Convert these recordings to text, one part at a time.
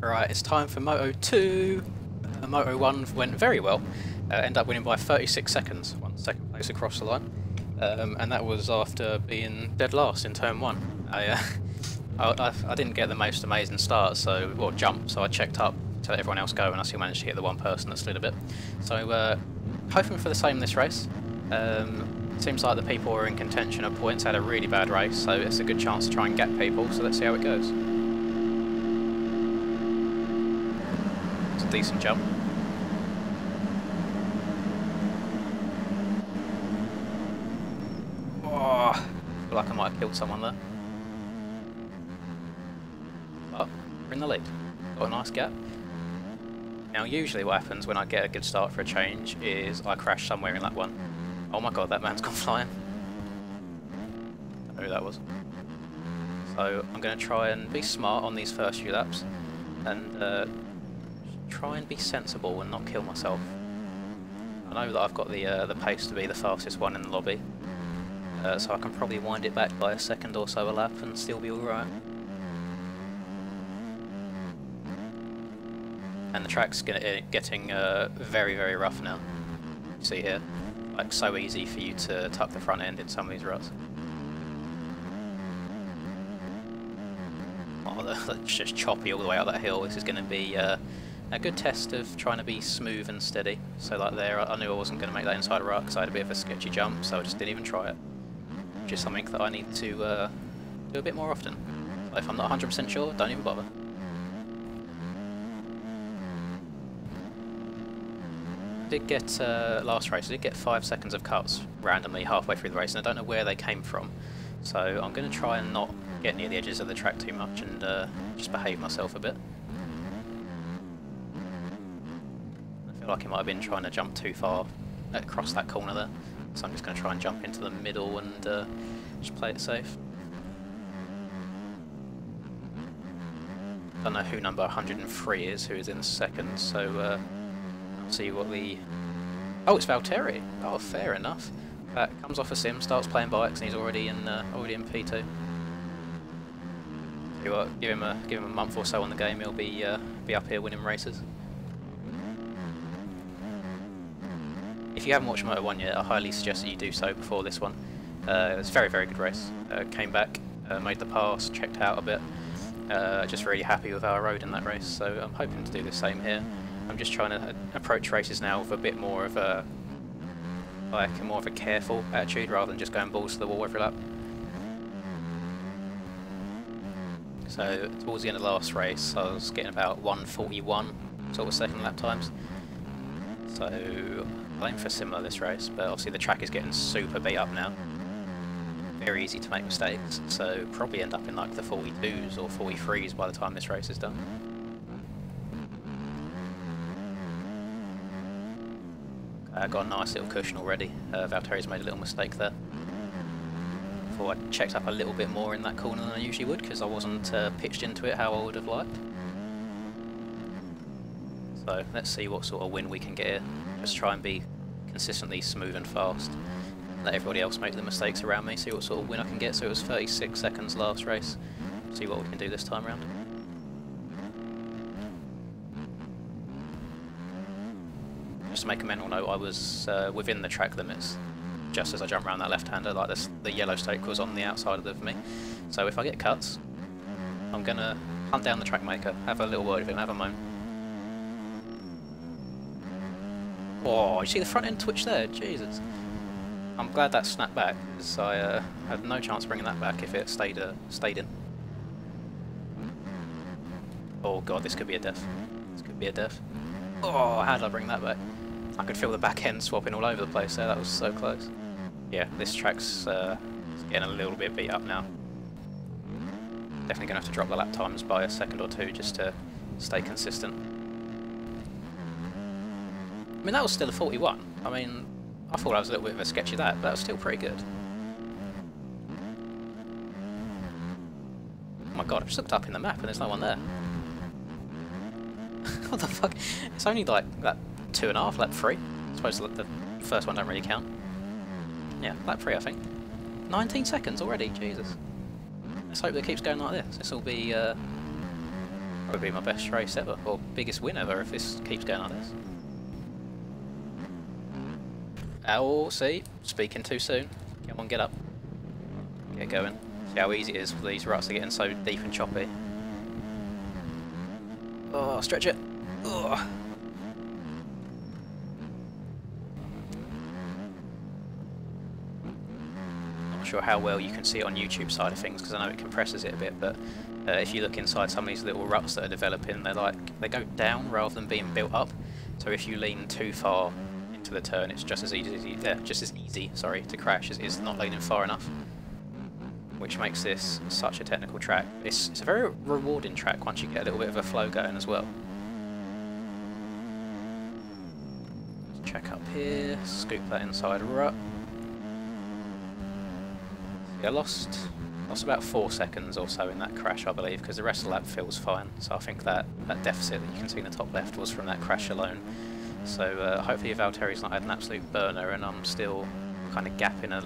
Right, it's time for Moto 2. Moto 1 went very well. Ended up winning by 36 seconds, won second place across the line. And that was after being dead last in turn 1. I didn't get the most amazing start, or jump, so I checked up to let everyone else go, and I still managed to hit the one person that slid a bit. So hoping for the same this race. Seems like the people who are in contention of points had a really bad race, so it's a good chance to try and get people, so let's see how it goes. It's a decent jump. Oh, I feel like I might have killed someone there. But we're in the lead. Got a nice gap. Now usually what happens when I get a good start for a change is I crash somewhere in lap 1. Oh my god, that man's gone flying. Don't know who that was. So I'm going to try and be smart on these first few laps and try and be sensible and not kill myself. I know that I've got the pace to be the fastest one in the lobby, so I can probably wind it back by a second or so a lap and still be alright. And the track's getting very, very rough now. You see here, like so easy for you to tuck the front end in some of these ruts. Oh, that's just choppy all the way up that hill. This is going to be a good test of trying to be smooth and steady. So like there, I knew I wasn't going to make that inside rut because I had a bit of a sketchy jump, so I just didn't even try it. Which is something that I need to do a bit more often. So if I'm not 100% sure, don't even bother. I did get, last race, I did get 5 seconds of cuts randomly halfway through the race, and I don't know where they came from. So I'm going to try and not get near the edges of the track too much and just behave myself a bit. I feel like he might have been trying to jump too far across that corner there, so I'm just going to try and jump into the middle and just play it safe. I don't know who number 103 is, who is in second, so see what the... Oh, it's Valtteri! Oh, fair enough. Comes off a sim, starts playing bikes, and he's already in P2. You what, give him a month or so on the game, he'll be up here winning races. If you haven't watched Moto 1 yet, I highly suggest that you do so before this one. It was a very, very good race. Came back, made the pass, checked out a bit. Just really happy with how I rode in that race, so I'm hoping to do the same here. I'm just trying to approach races now with a bit more of a careful attitude rather than just going balls to the wall every lap. So towards the end of the last race I was getting about 141 sort of second lap times. So I'll aim for similar this race, but obviously the track is getting super beat up now. Very easy to make mistakes, so probably end up in like the 42s or 43s by the time this race is done. Got a nice little cushion already. Valtteri's made a little mistake there. Thought I checked up a little bit more in that corner than I usually would because I wasn't pitched into it how I would have liked. So let's see what sort of win we can get here. Just try and be consistently smooth and fast. Let everybody else make the mistakes around me, see what sort of win I can get. So it was 36 seconds last race. See what we can do this time around. Just to make a mental note, I was within the track limits just as I jumped around that left-hander, like the yellow stake was on the outside of me. So if I get cuts, I'm going to hunt down the track maker, have a little word with him, have a moan. Oh, you see the front end twitch there? Jesus. I'm glad that snapped back, because I had no chance of bringing that back if it stayed in. Oh god, this could be a death. This could be a death. Oh, how did I bring that back? I could feel the back end swapping all over the place there, that was so close. Yeah, this track's getting a little bit beat up now. Definitely going to have to drop the lap times by a second or two just to stay consistent. I mean, that was still a 41. I mean, I thought I was a little bit of a sketchy that, but that was still pretty good. Oh my god, I just looked up in the map and there's no one there. What the fuck? It's only like lap 2.5, lap 3. I suppose the first one don't really count. Yeah, lap 3 I think. 19 seconds already, Jesus. Let's hope that it keeps going like this. This will be Probably my best race ever, or biggest win ever if this keeps going like this. Oh, see? Speaking too soon. Come on, get up. Get going. See how easy it is, these ruts are getting so deep and choppy. Oh, stretch it. Oh. Not sure how well you can see it on YouTube side of things, because I know it compresses it a bit, but if you look inside some of these little ruts that are developing, they go down rather than being built up. So if you lean too far into the turn, it's just as easy, to crash as it is not leaning far enough. Which makes this such a technical track. It's a very rewarding track once you get a little bit of a flow going as well. Let's check up here, scoop that inside rut. Yeah, I lost about 4 seconds or so in that crash, I believe, because the rest of the lap feels fine. So I think that deficit that you can see in the top left was from that crash alone. So hopefully Valtteri's not had an absolute burner and I'm still kind of gapping a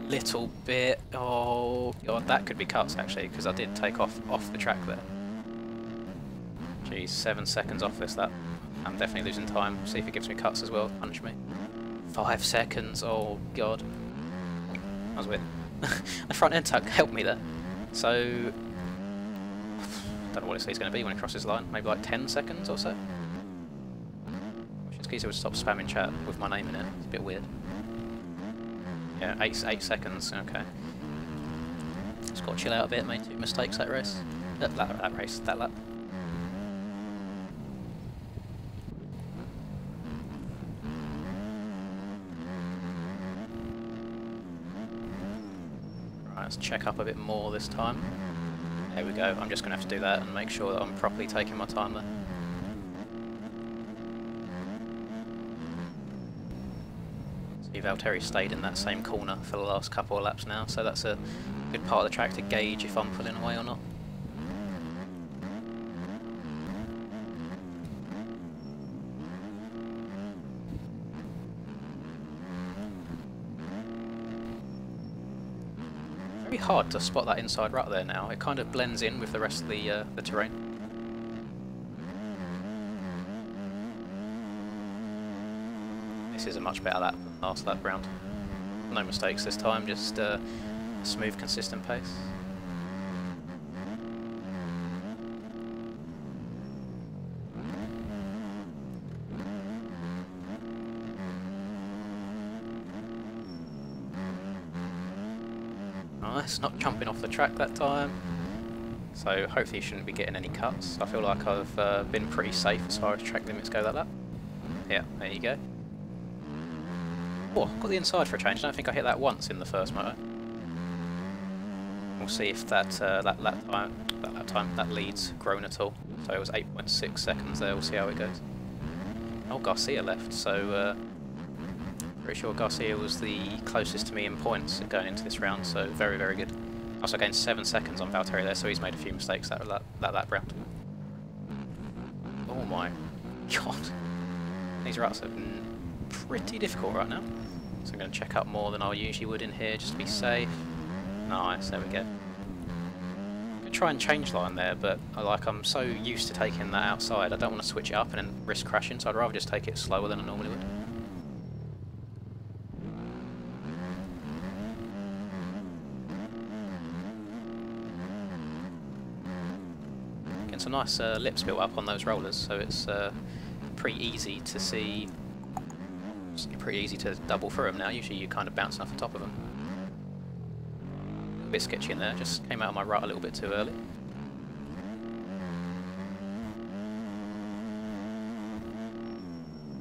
little bit. Oh god, that could be cuts actually, because I did take off the track there. Geez, 7 seconds off this lap. I'm definitely losing time. See if it gives me cuts as well. Punch me. 5 seconds. Oh god. That was weird. The front end tuck helped me there. So don't know what it's going to be when it crosses the line. Maybe like 10 seconds or so. Skeezer would stop spamming chat with my name in it. It's a bit weird. Yeah, 8 seconds, okay. Just got to chill out a bit, made 2 mistakes that race. That lap. Right, let's check up a bit more this time. There we go, I'm just going to have to do that and make sure that I'm properly taking my time there. Valtteri stayed in that same corner for the last couple of laps now, so that's a good part of the track to gauge if I'm pulling away or not. Very hard to spot that inside rut there now. It kind of blends in with the rest of the terrain. This is a much better lap than last lap round. No mistakes this time, just a smooth, consistent pace. Nice, not jumping off the track that time. So hopefully you shouldn't be getting any cuts. I feel like I've been pretty safe as far as track limits go that lap. Yeah, there you go. Oh, got the inside for a change. I don't think I hit that once in the first moto. We'll see if that that lead's grown at all. So it was 8.6 seconds there. We'll see how it goes. Oh, Garcia left. So pretty sure Garcia was the closest to me in points going into this round. So very, very good. Also gained 7 seconds on Valtteri there, so he's made a few mistakes that lap round. Oh my god, these ruts are pretty difficult right now. So I'm going to check up more than I usually would in here just to be safe. Nice, there we go. I'm going to try and change line there, but I'm so used to taking that outside, I don't want to switch it up and then risk crashing, so I'd rather just take it slower than I normally would. Getting some nice lips built up on those rollers, so it's pretty easy to see. It's pretty easy to double through them now. Usually you kind of bounce off the top of them. A bit sketchy in there, just came out of my rut a little bit too early.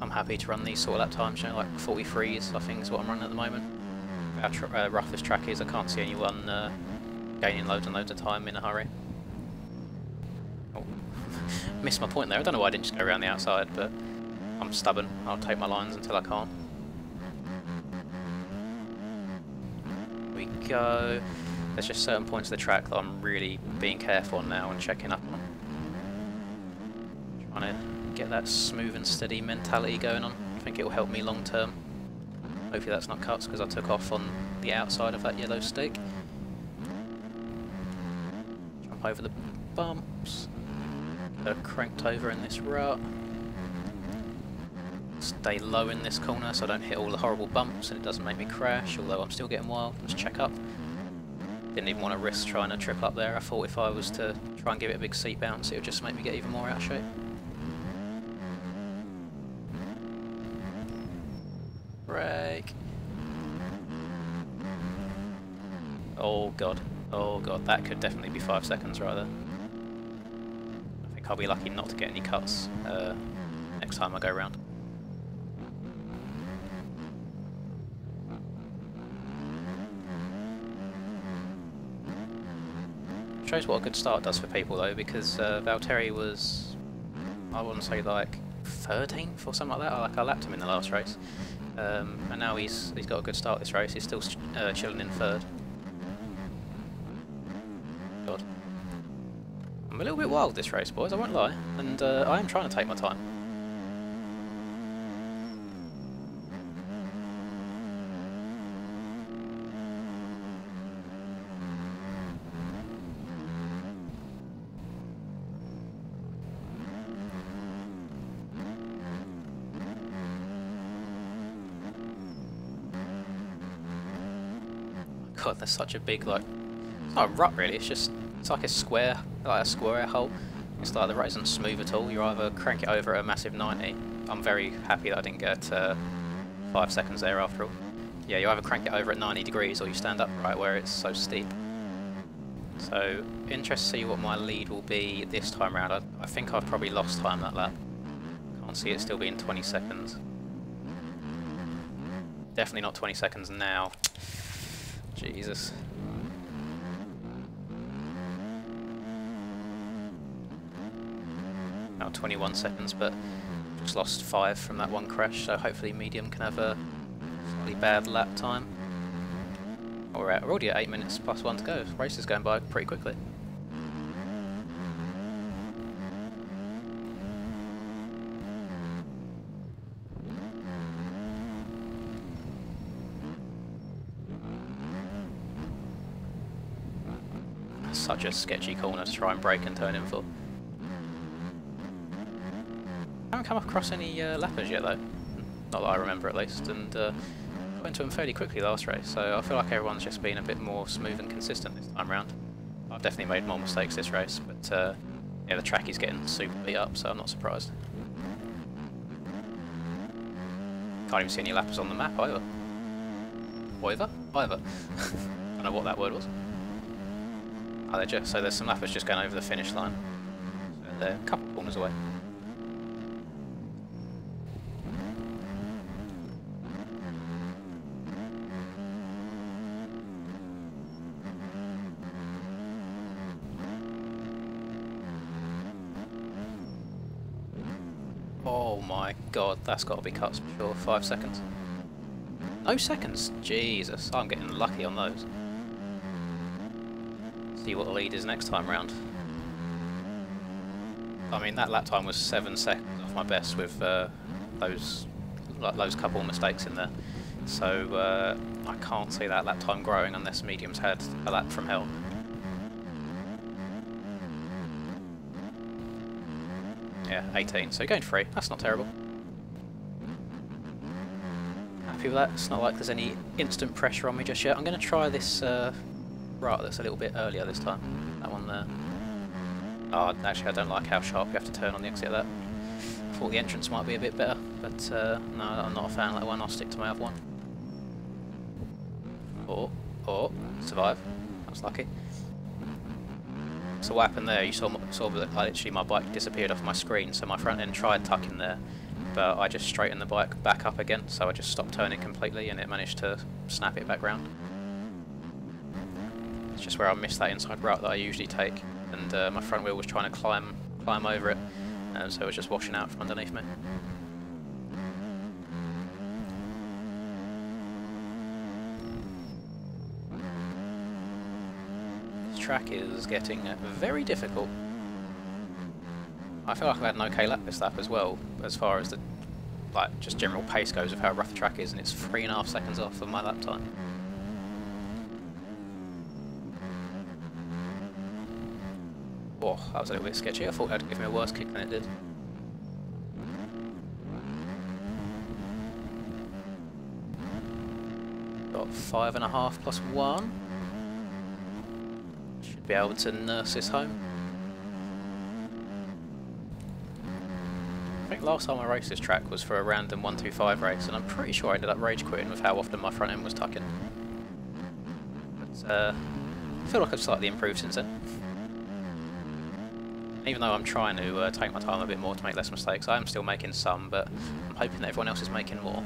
I'm happy to run these sort of lap times, you know, like 43s I think is what I'm running at the moment. How rough this track is, I can't see anyone gaining loads and loads of time in a hurry. Oh. Missed my point there, I don't know why I didn't just go around the outside, but I'm stubborn, I'll take my lines until I can't. Here we go. There's just certain points of the track that I'm really being careful on now and checking up on. Trying to get that smooth and steady mentality going on. I think it will help me long term. Hopefully that's not cuts because I took off on the outside of that yellow stick. Jump over the bumps. cranked over in this rut. Stay low in this corner so I don't hit all the horrible bumps and it doesn't make me crash, although I'm still getting wild. Let's check up. Didn't even want to risk trying to trip up there. I thought if I was to try and give it a big seat bounce, it would just make me get even more out of shape. Brake. Oh god, that could definitely be 5 seconds right there. I think I'll be lucky not to get any cuts next time I go round. Shows what a good start does for people though, because Valtteri was, I wouldn't say like 13th or something like that. I lapped him in the last race, and now he's got a good start this race. He's still chilling in 3rd. God, I'm a little bit wild this race, boys. I won't lie, and I am trying to take my time. God, there's such a big, like, it's not a rut really, it's like a square, like a square hole. It's like the rut isn't smooth at all. You either crank it over at a massive 90. I'm very happy that I didn't get 5 seconds there after all. Yeah, you either crank it over at 90 degrees or you stand up right where it's so steep. So, interested to see what my lead will be this time round. I think I've probably lost time that lap. Can't see it still being 20 seconds. Definitely not 20 seconds now. Jesus. Now 21 seconds, but just lost 5 from that one crash, so hopefully medium can have a slightly bad lap time. We're already at 8 minutes plus 1 to go. The race is going by pretty quickly. Such a sketchy corner to try and brake and turn in for. I haven't come across any lappers yet though, not that I remember at least, and got into them fairly quickly last race, so I feel like everyone's just been a bit more smooth and consistent this time round. I've definitely made more mistakes this race, but yeah, the track is getting super beat up, so I'm not surprised. Can't even see any lappers on the map either. Either? I don't know what that word was. Oh, so there's some lappers just going over the finish line. So they're a couple of corners away. Oh my god, that's got to be cuts for sure. 5 seconds. No seconds? Jesus, I'm getting lucky on those. See what the lead is next time round. I mean, that lap time was 7 seconds off my best with those couple of mistakes in there. So I can't see that lap time growing unless medium's had a lap from hell. Yeah, 18. So going free. That's not terrible. Happy with that. It's not like there's any instant pressure on me just yet. I'm going to try this rut that's a little bit earlier this time. That one there. Oh, actually I don't like how sharp you have to turn on the exit of that. I thought the entrance might be a bit better, but no, I'm not a fan of that one. I'll stick to my other one. Oh, survive. That was lucky. So what happened there, you saw that literally my bike disappeared off my screen, so my front end tried tucking there, but I just straightened the bike back up again, so I just stopped turning completely and it managed to snap it back round. It's just where I missed that inside route that I usually take, and my front wheel was trying to climb over it, and so it was just washing out from underneath me. This track is getting very difficult. I feel like I've had an okay lap this lap as well, as far as the just general pace goes of how rough the track is, and it's 3.5 seconds off of my lap time. Oh, that was a little bit sketchy. I thought that'd give me a worse kick than it did. Got 5.5 plus 1. Should be able to nurse this home. I think last time I raced this track was for a random 125 race, and I'm pretty sure I ended up rage quitting with how often my front end was tucking. But I feel like I've slightly improved since then. Even though I'm trying to take my time a bit more to make less mistakes, I am still making some, but I'm hoping that everyone else is making more.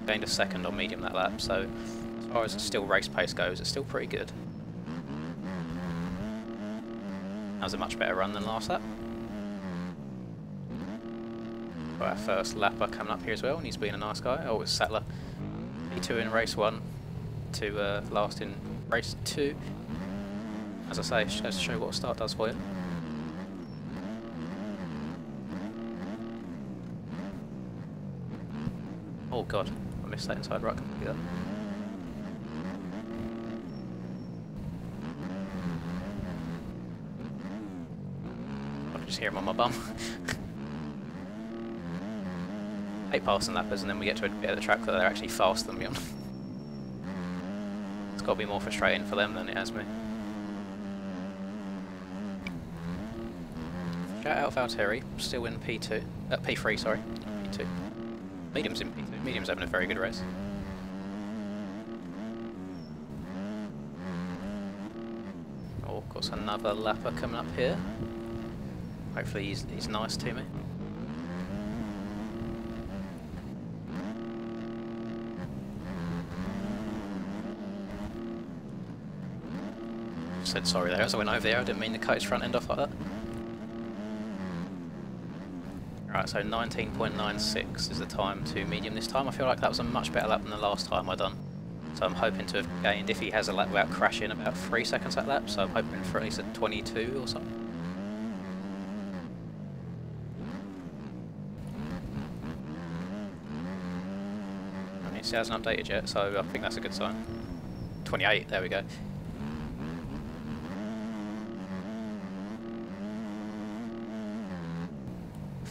Gained a second on medium that lap, so as far as still race pace goes, it's still pretty good. That was a much better run than last lap. Got our first lapper coming up here as well, and he's being a nice guy. Oh, it's Sattler. P2 in race 1 to last in race 2. As I say, it goes to show what a start does for you. Oh god, I missed that inside right completely. I can just hear him on my bum. I hate passing lappers and then we get to a bit of the track that they're actually faster than me on. It's got to be more frustrating for them than it has me. Shout out Valtteri, still in P2, P3 sorry, P2. Medium's in P2, Medium's having a very good race. Oh, of course another lapper coming up here. Hopefully he's nice to me. Said sorry there as I went over there, I didn't mean to cut his front end off like that. Right, so 19.96 is the time to medium this time. I feel like that was a much better lap than the last time I done. So I'm hoping to have gained, if he has a lap without crashing, about 3 seconds that lap, so I'm hoping for at least a 22 or something. I mean, it hasn't updated yet, so I think that's a good sign. 28, there we go.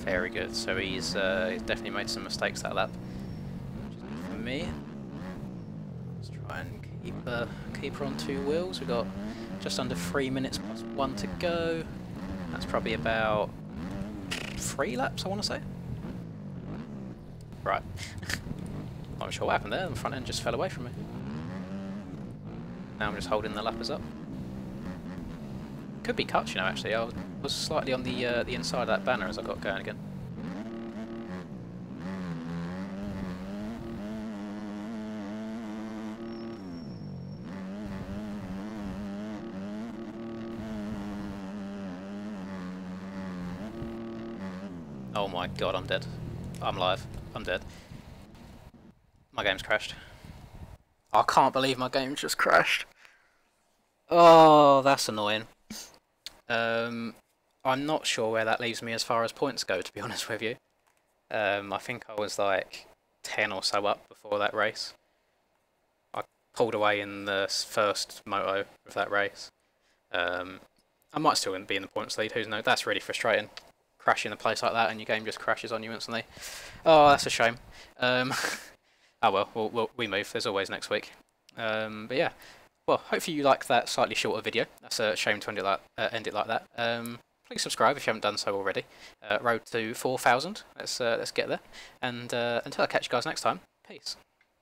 Very good, so he's definitely made some mistakes that lap. For me, let's try and keep her on 2 wheels. We've got just under 3 minutes plus 1 to go. That's probably about 3 laps, I want to say. Right. Not sure what happened there, the front end just fell away from me. Now I'm just holding the lappers up. Could be cuts, you know, actually. I was slightly on the inside of that banner as I got going again. Oh my god, I'm dead. I'm live. I'm dead. My game's crashed. I can't believe my game just crashed. Oh, that's annoying. I'm not sure where that leaves me as far as points go, to be honest with you. I think I was like 10 or so up before that race. I pulled away in the first moto of that race. I might still be in the points lead, who knows. That's really frustrating. Crashing a place like that and your game just crashes on you instantly. Oh, that's a shame. Oh well, we move. There's always next week. But yeah. Well, hopefully you like that slightly shorter video. That's a shame to end it like that. Please subscribe if you haven't done so already. Road to 4,000. Let's get there. And until I catch you guys next time, peace.